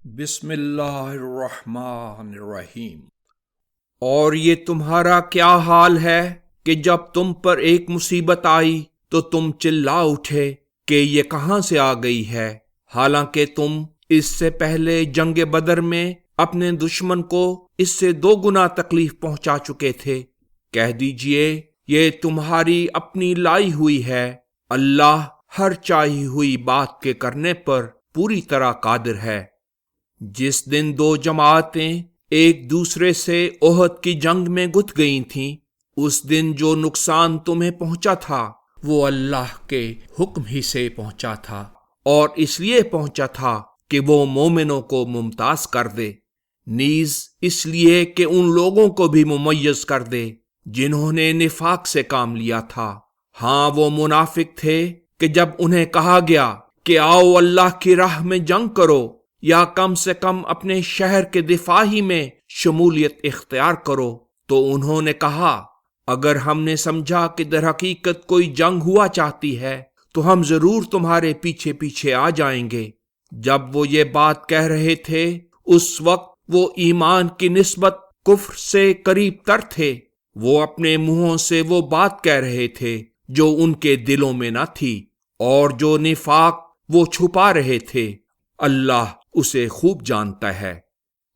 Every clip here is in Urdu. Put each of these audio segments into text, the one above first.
بسم اللہ الرحمن الرحیم۔ اور یہ تمہارا کیا حال ہے کہ جب تم پر ایک مصیبت آئی تو تم چلا اٹھے کہ یہ کہاں سے آ گئی ہے، حالانکہ تم اس سے پہلے جنگ بدر میں اپنے دشمن کو اس سے 2 گنا تکلیف پہنچا چکے تھے۔ کہہ دیجئے یہ تمہاری اپنی لائی ہوئی ہے، اللہ ہر چاہی ہوئی بات کے کرنے پر پوری طرح قادر ہے۔ جس دن 2 جماعتیں ایک دوسرے سے احد کی جنگ میں گھت گئی تھیں، اس دن جو نقصان تمہیں پہنچا تھا وہ اللہ کے حکم ہی سے پہنچا تھا، اور اس لیے پہنچا تھا کہ وہ مومنوں کو ممتاز کر دے، نیز اس لیے کہ ان لوگوں کو بھی ممیز کر دے جنہوں نے نفاق سے کام لیا تھا۔ ہاں، وہ منافق تھے کہ جب انہیں کہا گیا کہ آؤ اللہ کی راہ میں جنگ کرو یا کم سے کم اپنے شہر کے دفاع ہی میں شمولیت اختیار کرو، تو انہوں نے کہا اگر ہم نے سمجھا کہ در حقیقت کوئی جنگ ہوا چاہتی ہے تو ہم ضرور تمہارے پیچھے پیچھے آ جائیں گے۔ جب وہ یہ بات کہہ رہے تھے اس وقت وہ ایمان کی نسبت کفر سے قریب تر تھے، وہ اپنے منہوں سے وہ بات کہہ رہے تھے جو ان کے دلوں میں نہ تھی، اور جو نفاق وہ چھپا رہے تھے اللہ اسے خوب جانتا ہے۔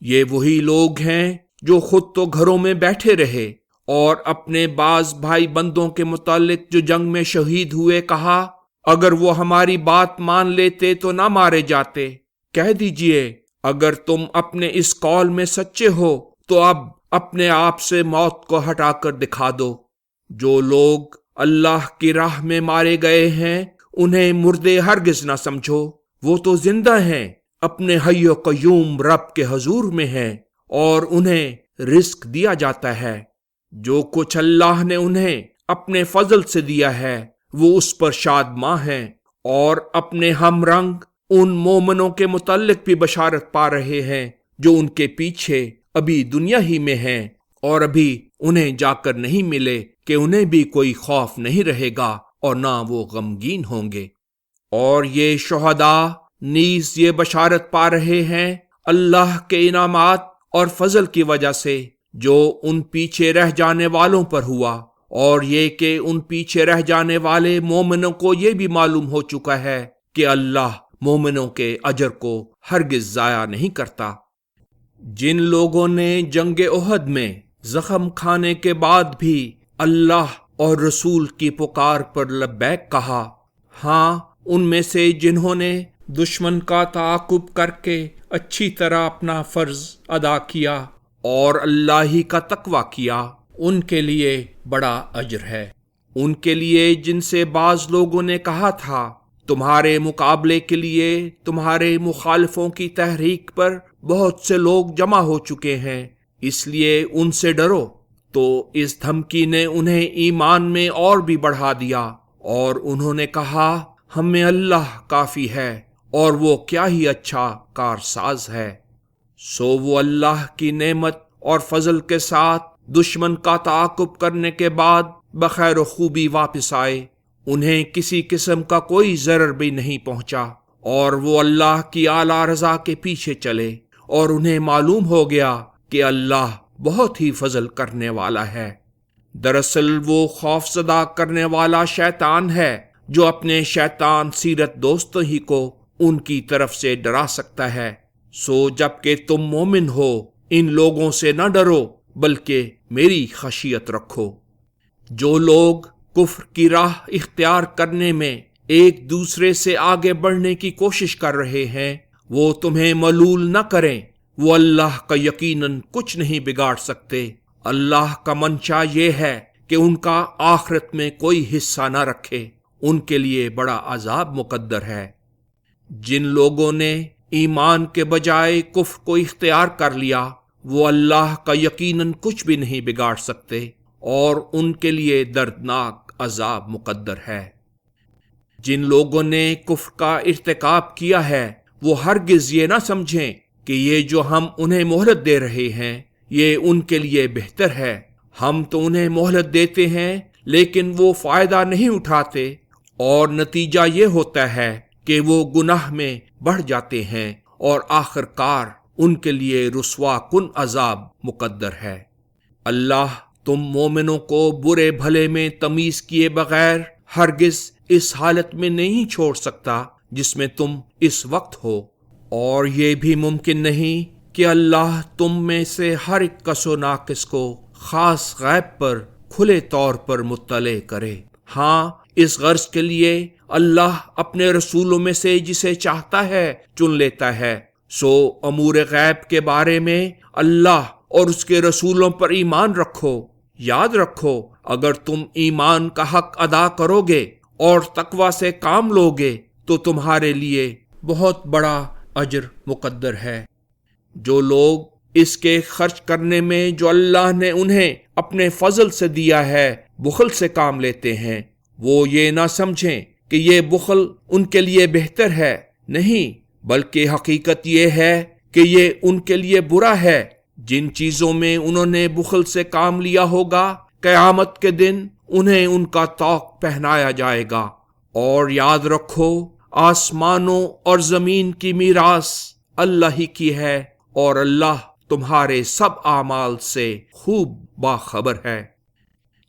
یہ وہی لوگ ہیں جو خود تو گھروں میں بیٹھے رہے اور اپنے بعض بھائی بندوں کے متعلق جو جنگ میں شہید ہوئے کہا اگر وہ ہماری بات مان لیتے تو نہ مارے جاتے۔ کہہ دیجئے اگر تم اپنے اس قول میں سچے ہو تو اب اپنے آپ سے موت کو ہٹا کر دکھا دو۔ جو لوگ اللہ کی راہ میں مارے گئے ہیں انہیں مردے ہرگز نہ سمجھو، وہ تو زندہ ہیں، اپنے حی و قیوم رب کے حضور میں ہیں، اور انہیں رزق دیا جاتا ہے۔ جو کچھ اللہ نے انہیں اپنے فضل سے دیا ہے وہ اس پر شادماں ہیں، اور اپنے ہم رنگ ان مومنوں کے متعلق بھی بشارت پا رہے ہیں جو ان کے پیچھے ابھی دنیا ہی میں ہیں اور ابھی انہیں جا کر نہیں ملے کہ انہیں بھی کوئی خوف نہیں رہے گا اور نہ وہ غمگین ہوں گے۔ اور یہ شہداء نیز یہ بشارت پا رہے ہیں اللہ کے انعامات اور فضل کی وجہ سے جو ان پیچھے رہ جانے والوں پر ہوا، اور یہ کہ ان پیچھے رہ جانے والے مومنوں کو یہ بھی معلوم ہو چکا ہے کہ اللہ مومنوں کے اجر کو ہرگز ضائع نہیں کرتا۔ جن لوگوں نے جنگ احد میں زخم کھانے کے بعد بھی اللہ اور رسول کی پکار پر لبیک کہا، ہاں ان میں سے جنہوں نے دشمن کا تعاقب کر کے اچھی طرح اپنا فرض ادا کیا اور اللہ ہی کا تقوی کیا، ان کے لیے بڑا اجر ہے۔ ان کے لیے جن سے بعض لوگوں نے کہا تھا تمہارے مقابلے کے لیے تمہارے مخالفوں کی تحریک پر بہت سے لوگ جمع ہو چکے ہیں، اس لیے ان سے ڈرو، تو اس دھمکی نے انہیں ایمان میں اور بھی بڑھا دیا، اور انہوں نے کہا ہمیں اللہ کافی ہے اور وہ کیا ہی اچھا کارساز ہے۔ سو وہ اللہ کی نعمت اور فضل کے ساتھ دشمن کا تعاقب کرنے کے بعد بخیر و خوبی واپس آئے، انہیں کسی قسم کا کوئی ضرر بھی نہیں پہنچا، اور وہ اللہ کی اعلیٰ رضا کے پیچھے چلے، اور انہیں معلوم ہو گیا کہ اللہ بہت ہی فضل کرنے والا ہے۔ دراصل وہ خوف زدہ کرنے والا شیطان ہے جو اپنے شیطان سیرت دوستوں ہی کو ان کی طرف سے ڈرا سکتا ہے۔ سو جب کہ تم مومن ہو ان لوگوں سے نہ ڈرو بلکہ میری خشیت رکھو۔ جو لوگ کفر کی راہ اختیار کرنے میں ایک دوسرے سے آگے بڑھنے کی کوشش کر رہے ہیں وہ تمہیں ملول نہ کریں، وہ اللہ کا یقیناً کچھ نہیں بگاڑ سکتے۔ اللہ کا منشا یہ ہے کہ ان کا آخرت میں کوئی حصہ نہ رکھے، ان کے لیے بڑا عذاب مقدر ہے۔ جن لوگوں نے ایمان کے بجائے کفر کو اختیار کر لیا وہ اللہ کا یقیناً کچھ بھی نہیں بگاڑ سکتے، اور ان کے لیے دردناک عذاب مقدر ہے۔ جن لوگوں نے کفر کا ارتکاب کیا ہے وہ ہرگز یہ نہ سمجھیں کہ یہ جو ہم انہیں مہلت دے رہے ہیں یہ ان کے لیے بہتر ہے۔ ہم تو انہیں مہلت دیتے ہیں لیکن وہ فائدہ نہیں اٹھاتے، اور نتیجہ یہ ہوتا ہے کہ وہ گناہ میں بڑھ جاتے ہیں اور آخر کار ان کے لیے رسوا کن عذاب مقدر ہے۔ اللہ تم مومنوں کو برے بھلے میں تمیز کیے بغیر ہرگز اس حالت میں نہیں چھوڑ سکتا جس میں تم اس وقت ہو، اور یہ بھی ممکن نہیں کہ اللہ تم میں سے ہر ایک کس و ناقص کو خاص غیب پر کھلے طور پر مطلع کرے۔ ہاں، اس غرض کے لیے اللہ اپنے رسولوں میں سے جسے چاہتا ہے چن لیتا ہے۔ سو امور غیب کے بارے میں اللہ اور اس کے رسولوں پر ایمان رکھو۔ یاد رکھو، اگر تم ایمان کا حق ادا کرو گے اور تقوی سے کام لوگے تو تمہارے لیے بہت بڑا اجر مقدر ہے۔ جو لوگ اس کے خرچ کرنے میں جو اللہ نے انہیں اپنے فضل سے دیا ہے بخل سے کام لیتے ہیں، وہ یہ نہ سمجھیں کہ یہ بخل ان کے لیے بہتر ہے، نہیں، بلکہ حقیقت یہ ہے کہ یہ ان کے لیے برا ہے۔ جن چیزوں میں انہوں نے بخل سے کام لیا ہوگا، قیامت کے دن انہیں ان کا طوق پہنایا جائے گا۔ اور یاد رکھو، آسمانوں اور زمین کی میراث اللہ ہی کی ہے، اور اللہ تمہارے سب اعمال سے خوب باخبر ہے۔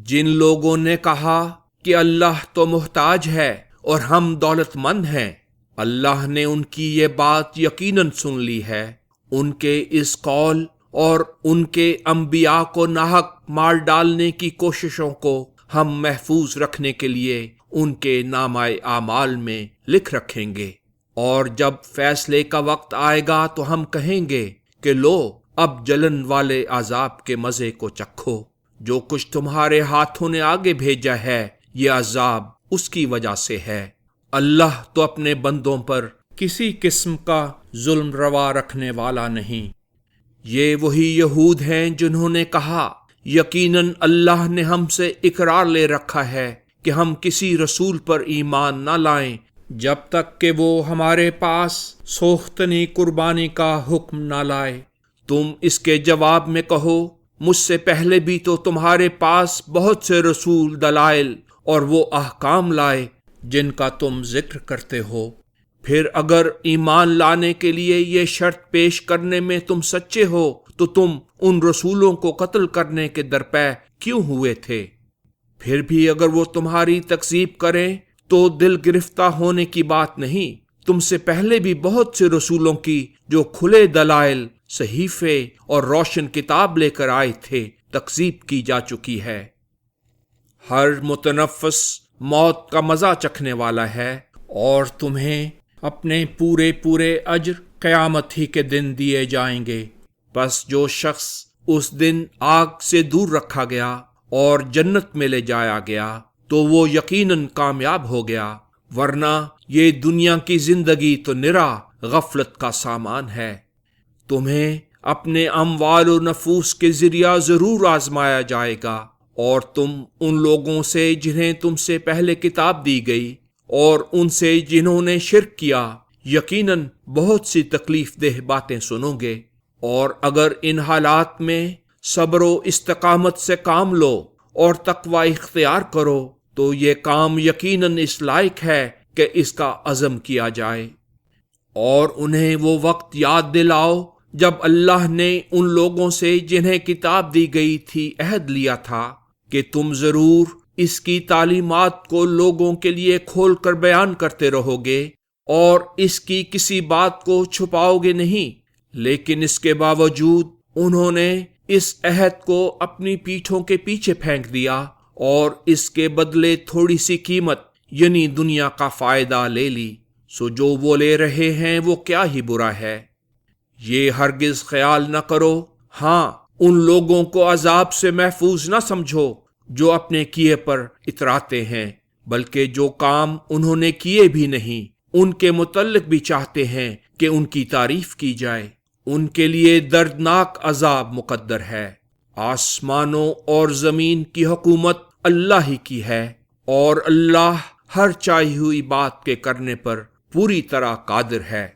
جن لوگوں نے کہا کہ اللہ تو محتاج ہے اور ہم دولت مند ہیں، اللہ نے ان کی یہ بات یقیناً سن لی ہے۔ ان کے اس قول اور ان کے انبیاء کو ناحق مار ڈالنے کی کوششوں کو ہم محفوظ رکھنے کے لیے ان کے نامہ اعمال میں لکھ رکھیں گے، اور جب فیصلے کا وقت آئے گا تو ہم کہیں گے کہ لو اب جلن والے عذاب کے مزے کو چکھو۔ جو کچھ تمہارے ہاتھوں نے آگے بھیجا ہے یہ عذاب اس کی وجہ سے ہے۔ اللہ تو اپنے بندوں پر کسی قسم کا ظلم روا رکھنے والا نہیں۔ یہ وہی یہود ہیں جنہوں نے کہا یقیناً اللہ نے ہم سے اقرار لے رکھا ہے کہ ہم کسی رسول پر ایمان نہ لائیں جب تک کہ وہ ہمارے پاس سوختنی قربانی کا حکم نہ لائے۔ تم اس کے جواب میں کہو، مجھ سے پہلے بھی تو تمہارے پاس بہت سے رسول دلائل اور وہ احکام لائے جن کا تم ذکر کرتے ہو، پھر اگر ایمان لانے کے لیے یہ شرط پیش کرنے میں تم سچے ہو تو تم ان رسولوں کو قتل کرنے کے درپے کیوں ہوئے تھے؟ پھر بھی اگر وہ تمہاری تکذیب کریں تو دل گرفتہ ہونے کی بات نہیں، تم سے پہلے بھی بہت سے رسولوں کی جو کھلے دلائل، صحیفے اور روشن کتاب لے کر آئے تھے تکذیب کی جا چکی ہے۔ ہر متنفس موت کا مزہ چکھنے والا ہے، اور تمہیں اپنے پورے اجر قیامت ہی کے دن دیے جائیں گے۔ بس جو شخص اس دن آگ سے دور رکھا گیا اور جنت میں لے جایا گیا تو وہ یقیناً کامیاب ہو گیا، ورنہ یہ دنیا کی زندگی تو نرا غفلت کا سامان ہے۔ تمہیں اپنے اموال و نفوس کے ذریعہ ضرور آزمایا جائے گا، اور تم ان لوگوں سے جنہیں تم سے پہلے کتاب دی گئی اور ان سے جنہوں نے شرک کیا یقیناً بہت سی تکلیف دہ باتیں سنو گے۔ اور اگر ان حالات میں صبر و استقامت سے کام لو اور تقوی اختیار کرو تو یہ کام یقیناً اس لائق ہے کہ اس کا عزم کیا جائے۔ اور انہیں وہ وقت یاد دلاؤ جب اللہ نے ان لوگوں سے جنہیں کتاب دی گئی تھی عہد لیا تھا کہ تم ضرور اس کی تعلیمات کو لوگوں کے لیے کھول کر بیان کرتے رہو گے اور اس کی کسی بات کو چھپاؤ گے نہیں، لیکن اس کے باوجود انہوں نے اس عہد کو اپنی پیٹھوں کے پیچھے پھینک دیا اور اس کے بدلے تھوڑی سی قیمت یعنی دنیا کا فائدہ لے لی۔ سو جو وہ لے رہے ہیں وہ کیا ہی برا ہے۔ یہ ہرگز خیال نہ کرو، ہاں ان لوگوں کو عذاب سے محفوظ نہ سمجھو جو اپنے کیے پر اتراتے ہیں، بلکہ جو کام انہوں نے کیے بھی نہیں ان کے متعلق بھی چاہتے ہیں کہ ان کی تعریف کی جائے۔ ان کے لیے دردناک عذاب مقدر ہے۔ آسمانوں اور زمین کی حکومت اللہ ہی کی ہے، اور اللہ ہر چاہی ہوئی بات کے کرنے پر پوری طرح قادر ہے۔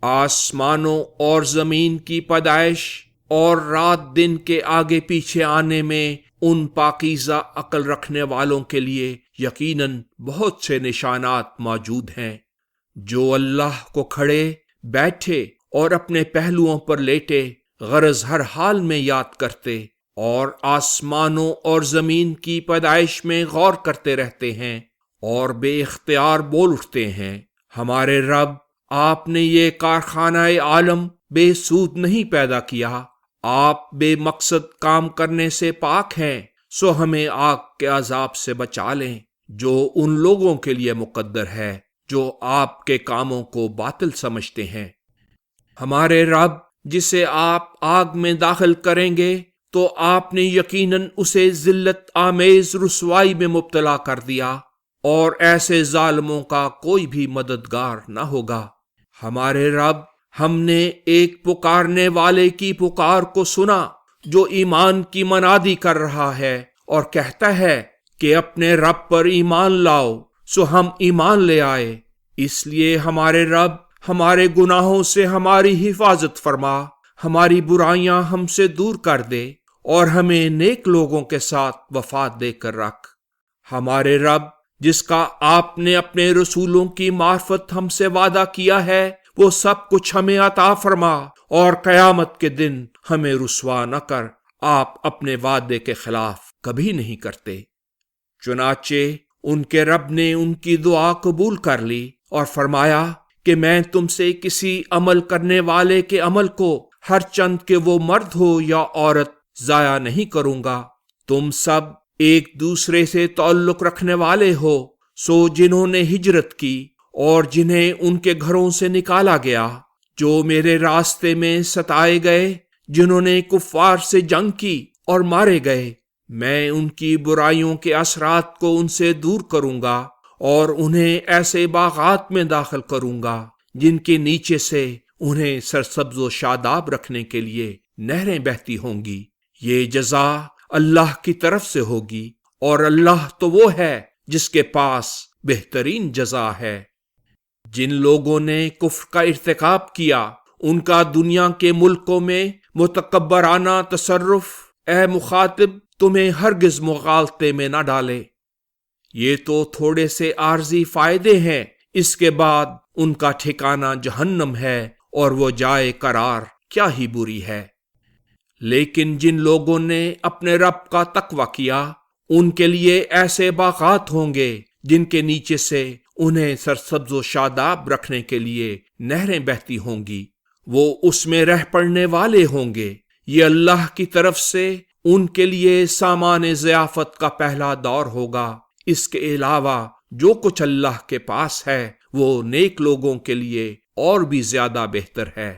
آسمانوں اور زمین کی پیدائش اور رات دن کے آگے پیچھے آنے میں ان پاکیزہ عقل رکھنے والوں کے لیے یقیناً بہت سے نشانات موجود ہیں۔ جو اللہ کو کھڑے بیٹھے اور اپنے پہلوؤں پر لیٹے غرض ہر حال میں یاد کرتے اور آسمانوں اور زمین کی پیدائش میں غور کرتے رہتے ہیں اور بے اختیار بول اٹھتے ہیں، ہمارے رب، آپ نے یہ کارخانہ عالم بے سود نہیں پیدا کیا، آپ بے مقصد کام کرنے سے پاک ہیں، سو ہمیں آگ کے عذاب سے بچا لیں جو ان لوگوں کے لیے مقدر ہے جو آپ کے کاموں کو باطل سمجھتے ہیں۔ ہمارے رب، جسے آپ آگ میں داخل کریں گے تو آپ نے یقیناً اسے ذلت آمیز رسوائی میں مبتلا کر دیا، اور ایسے ظالموں کا کوئی بھی مددگار نہ ہوگا۔ ہمارے رب، ہم نے ایک پکارنے والے کی پکار کو سنا جو ایمان کی منادی کر رہا ہے اور کہتا ہے کہ اپنے رب پر ایمان لاؤ، سو ہم ایمان لے آئے۔ اس لیے ہمارے رب، ہمارے گناہوں سے ہماری حفاظت فرما، ہماری برائیاں ہم سے دور کر دے اور ہمیں نیک لوگوں کے ساتھ وفات دے کر رکھ۔ ہمارے رب، جس کا آپ نے اپنے رسولوں کی معرفت ہم سے وعدہ کیا ہے، وہ سب کچھ ہمیں عطا فرما، اور قیامت کے دن ہمیں رسوا نہ کر، آپ اپنے وعدے کے خلاف کبھی نہیں کرتے۔ چنانچہ ان کے رب نے ان کی دعا قبول کر لی اور فرمایا کہ میں تم سے کسی عمل کرنے والے کے عمل کو ہر چند کہ وہ مرد ہو یا عورت ضائع نہیں کروں گا۔ تم سب ایک دوسرے سے تعلق رکھنے والے ہو، سو جنہوں نے ہجرت کی اور جنہیں ان کے گھروں سے نکالا گیا، جو میرے راستے میں ستائے گئے، جنہوں نے کفار سے جنگ کی اور مارے گئے، میں ان کی برائیوں کے اثرات کو ان سے دور کروں گا اور انہیں ایسے باغات میں داخل کروں گا جن کے نیچے سے انہیں سرسبز و شاداب رکھنے کے لیے نہریں بہتی ہوں گی۔ یہ جزا اللہ کی طرف سے ہوگی، اور اللہ تو وہ ہے جس کے پاس بہترین جزا ہے۔ جن لوگوں نے کفر کا ارتکاب کیا، ان کا دنیا کے ملکوں میں متکبرانہ تصرف، اے مخاطب، تمہیں ہرگز مغالطے میں نہ ڈالے۔ یہ تو تھوڑے سے عارضی فائدے ہیں، اس کے بعد ان کا ٹھکانہ جہنم ہے، اور وہ جائے قرار کیا ہی بری ہے۔ لیکن جن لوگوں نے اپنے رب کا تقوی کیا، ان کے لیے ایسے باغات ہوں گے جن کے نیچے سے انہیں سرسبز و شاداب رکھنے کے لیے نہریں بہتی ہوں گی، وہ اس میں رہ پڑنے والے ہوں گے۔ یہ اللہ کی طرف سے ان کے لیے سامان ضیافت کا پہلا دور ہوگا۔ اس کے علاوہ جو کچھ اللہ کے پاس ہے وہ نیک لوگوں کے لیے اور بھی زیادہ بہتر ہے۔